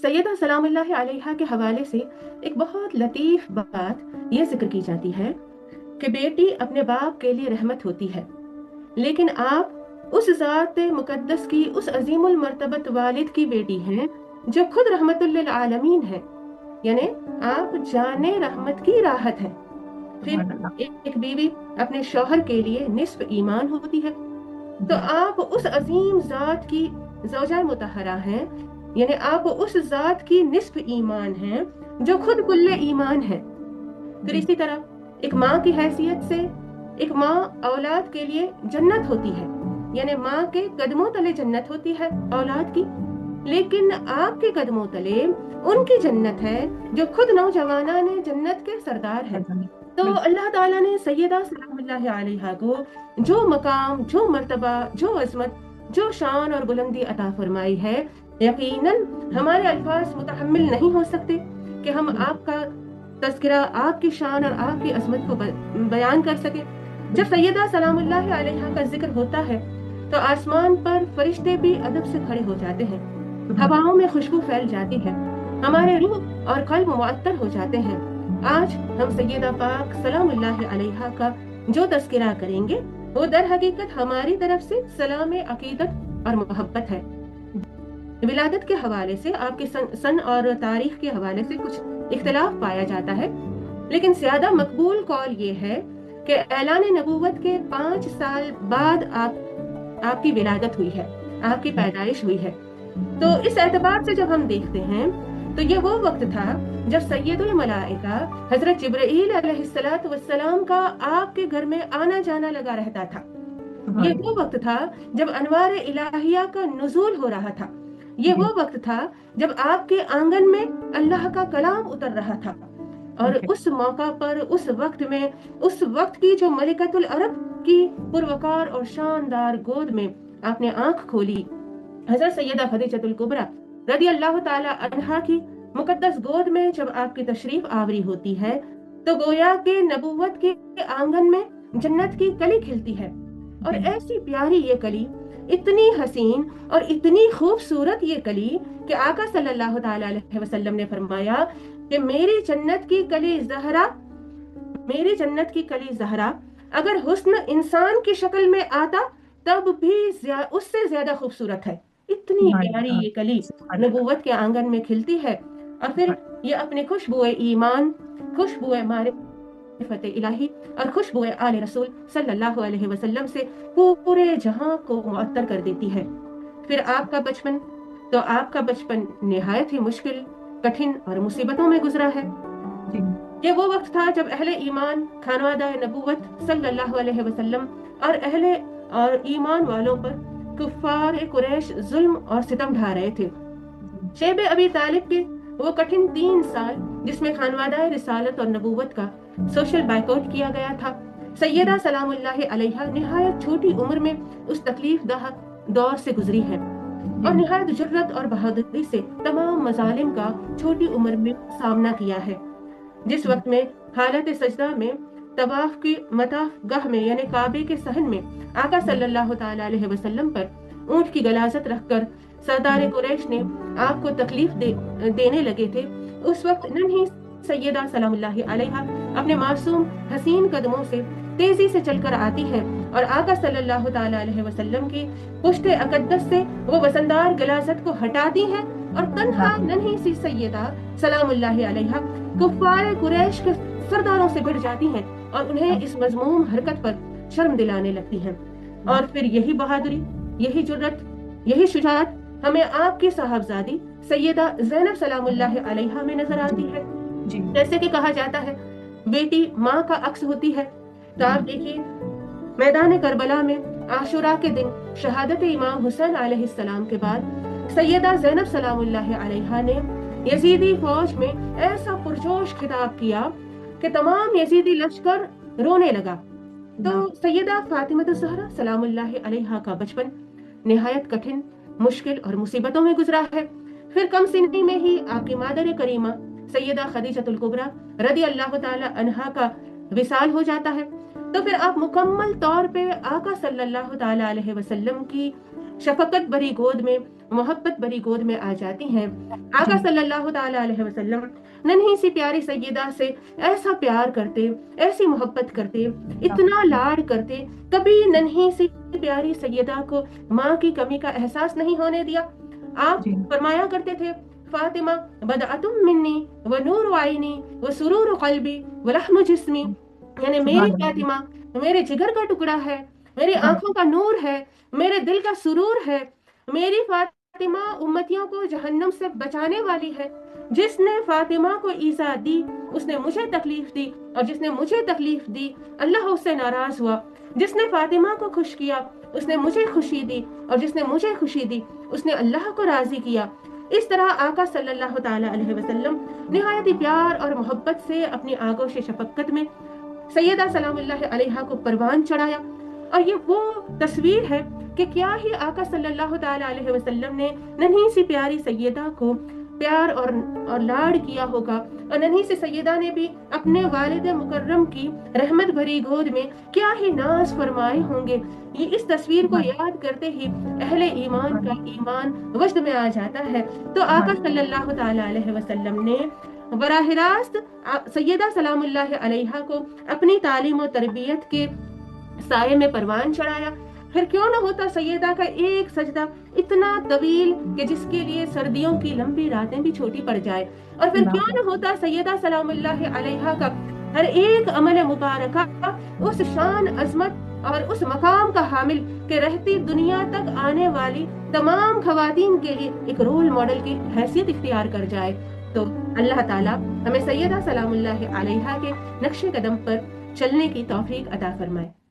सैयदा सलाम अल्लाह अलैहा के हवाले से एक बहुत लतीफ बात ये जिक्र की जाती है कि बेटी अपने बाप के लिए रहमत होती है, लेकिन आप उस ज़ात मुकद्दस की, उस अजीमुल मर्तबत वालिद की बेटी हैं जो खुद रहमतुल लिल आलमीन है। यानी आप जाने रहमत की राहत है। फिर सुभान अल्लाह। एक बीवी अपने शौहर के लिए निस्फ ईमान होती है। तो जी। आप उस अजीम जात की ज़ौजा मुतहरा हैं, यानी आप उस जात की निस्फ ईमान हैं जो खुद कुल्ले ईमान है। फिर जी। इसी तरह एक माँ की हैसियत से एक माँ औलाद के लिए जन्नत होती है, यानी माँ के कदमों तले जन्नत होती है औलाद की, लेकिन आपके कदमों तले उनकी जन्नत है जो खुद नौजवाना ने जन्नत के सरदार है। तो बिल्कुल। अल्लाह ताला ने सैयदा सलामुल्लाह अलैहा को जो मकाम, जो मर्तबा, जो अजमत, जो शान और बुलंदी अता फरमाई है, यकीनन हमारे अल्फाज मुतहम्मिल नहीं हो सकते कि हम आपका तज़किरा, आपकी शान और आपकी अजमत को बयान कर सके। जब सैयदा सलामुल्लाह अलैहा का जिक्र होता है तो आसमान पर फरिश्ते भी अदब से खड़े हो जाते हैं, हवाओं में खुशबू फैल जाती है, हमारे रूह और कल्ब मुअत्तर हो जाते हैं। आज हम सैयदा पाक सलामुल्लाह अलैहा का जो तज़किरा करेंगे वो दर हकीकत हमारी तरफ से सलाम अकीदत और मोहब्बत है। विलादत के हवाले से आपके सन और तारीख के हवाले से कुछ इख्तिलाफ पाया जाता है, लेकिन ज्यादा मकबूल कौल ये है कि ऐलान नबूवत के 5 साल बाद आपकी विलादत हुई है, आपकी पैदाइश हुई है। तो इस एतबार से जब हम देखते हैं तो ये वो वक्त था जब सैयदुल मलाइका हजरत जिब्रील अलैहिस्सलातु वस्सलाम का आपके घर में आना जाना लगा रहता था। ये वो वक्त था जब अनवार इलाहिया का नुज़ूल हो रहा था। ये वो वक्त था जब आपके आंगन में अल्लाह का कलाम उतर रहा था। और उस मौका पर, उस वक्त में, उस वक्त की जो मलिकतुल अरब की पुरवकार और शानदार गोद में आपने आंख खोली, हजरत सैयदा खदीजतुल कुबरा रदी अल्लाह ताला अन्हा की मुकद्दस गोद में जब आपकी तशरीफ आवरी होती है तो गोया के नबूवत के आंगन में जन्नत की कली खिलती है। और ऐसी प्यारी ये कली, इतनी हसीन और इतनी खूबसूरत ये कली कि आका सल्लल्लाहु ताला अलैहि वसल्लम ने फरमाया कि मेरी जन्नत की कली ज़हरा, मेरी जन्नत की कली ज़हरा अगर हुस्न इंसान की शक्ल में आता तब भी उससे ज्यादा खूबसूरत है। इतनी प्यारी ये कली नबूवत के आंगन में खिलती है और फिर ये अपने खुशबुए ईमान, खुशबुए मारिफत इलाही और खुशबुए आले रसूल सल्लल्लाहु अलैहि वसल्लम से पूरे जहां को मुअत्तर कर देती है। फिर आपका बचपन, तो आपका बचपन निहायत ही मुश्किल, कठिन और मुसीबतों में गुजरा है। ये वो वक्त था जब अहले ईमान, खानवादा नबूवत सल्लल्लाहु अलैहि वसल्लम और अहले और ईमान वालों पर कुफ्फार कुरैश जुल्म और सितम ढा रहे थे। शेब अबी तालिब के वो कठिन 3 साल जिसमें खानवादा रिसालत और नबूवत का सोशल बाइकआउट किया गया था, सैयदा सलामुल्लाह अलैहा निहायत छोटी उम्र में उस तकलीफ दह दौर से गुजरी है और निहायत जुर्रत और बहादुरी से तमाम मजालिम का छोटी उम्र में सामना किया है। जिस वक्त में हालत सजदा में तवाफ की मताफ गाह में यानी काबे के सहन में आका सल्लल्लाहु ताला अलैहि वसल्लम पर ऊंट की गलाजत रखकर सरदार कुरैश ने आपको तकलीफ देने लगे थे, उस वक्त नन्ही सैयदा सलामुल्लाह अलैहा अपने मासूम हसीन कदमों से तेजी से चलकर आती है और आका सल्लल्लाहु ताला अलैहि वसल्लम की पुश्ते अकद्दस से वो वजनदार गलाजत को हटाती हैं और तन्हा नन्ही सी सैयदा सलामुल्लाह अलैहा कुफ्फार कुरैश के सरदारों से भिड़ जाती हैं और उन्हें इस मजमूम हरकत पर शर्म दिलाने लगती हैं। और फिर यही बहादुरी, यही जुर्रत, यही शुजाअत हमें आपकी साहबजादी सैयदा ज़ैनब सलामुल्लाह अलैहा में नजर आती है। जैसे कि कहा जाता है बेटी माँ का अक्स होती है, तो आप देखिए मैदान करबला में आशुरा के दिन शहादत इमाम हुसैन अलैहिस्सलाम के बाद सैयदा ज़ैनब सलामुल्लाह अलैहा ने यजीदी फौज में ऐसा पुरजोश खिताब किया कि तमाम यजीदी लश्कर रोने लगा। तो सैयदा फातिमा ज़हरा सलामुल्लाह अलैहा का बचपन निहायत कठिन, मुश्किल और मुसीबतों में गुजरा है। फिर कम सिनी में ही आपकी मादर करीमा सैयदा खदीजतुल कुबरा रदी अल्लाह ताला अन्हा का विसाल हो जाता है। तो फिर आप मुकम्मल तौर पे आका सल्लल्लाहु ताला अलैहि वसल्लम की शफकत भरी गोद में मोहब्बत भरी गोद में आ जाती हैं। आका सल्लल्लाहु ताला अलैहि वसल्लम नन्ही सी प्यारी सैयदा से ऐसा प्यार करते, ऐसी मोहब्बत करते, इतना लाड करते, कभी नन्ही सी प्यारी सैयदा को माँ की कमी का एहसास नहीं होने दिया। आप फरमाया करते थे, फातिमा बदअतुम मिन्नी व नूर आईनी व सुरूर क़ल्बी व लहम जिस्मी, यानी मेरी फातिमा मेरे जिगर का टुकड़ा है, मेरी आंखों का नूर है, मेरे दिल का सुरूर है। मेरी फातिमा उम्मतियों को जहन्नम से बचाने वाली है। जिसने फातिमा को ईज़ा दी उसने मुझे तकलीफ दी, और जिसने मुझे तकलीफ दी अल्लाह उससे नाराज हुआ। जिसने फातिमा को खुश किया उसने मुझे खुशी दी, और जिसने मुझे खुशी दी उसने अल्लाह को राजी किया। इस तरह आका सल्लल्लाहु ताला अलैहि वसल्लम निहायत ही प्यार और मोहब्बत से अपनी आगोश शफकत में सैयदा सलामुल्लाह अलैहा को परवान चढ़ाया। और ये वो तस्वीर है कि क्या ही आका सल्लल्लाहु ताला अलैहि वसल्लम ने नन्ही सी प्यारी सैयदा को प्यार और लाड किया होगा, और नन्ही सी सैयदा ने भी अपने वालिद मुकर्रम की रहमत भरी गोद में क्या ही नाज फरमाए होंगे। ये इस तस्वीर को याद करते ही अहले ईमान का ईमान वजद में आ जाता है। तो आका सल्लल्लाहु ताला अलैहि वसल्लम ने बराह रास्त सैयदा सलामुल्लाह अलैहा को अपनी तालीम और तरबियत के साये में परवान चढ़ाया। फिर क्यों न होता सैयदा का एक सजदा इतना तवील कि जिसके लिए सर्दियों की लंबी रातें भी छोटी पड़ जाए, और फिर क्यों न होता सैयदा सलामुल्लाह अलैहा का हर एक अमल मुबारका उस शान अजमत और उस मकाम का हामिल कि रहती दुनिया तक आने वाली तमाम खवातीन के लिए एक रोल मॉडल की हैसियत इख्तियार कर जाए। तो अल्लाह ताला हमें सैयदा सलामुल्लाह अलैहा के नक्शे कदम पर चलने की तौफीक अता फरमाए।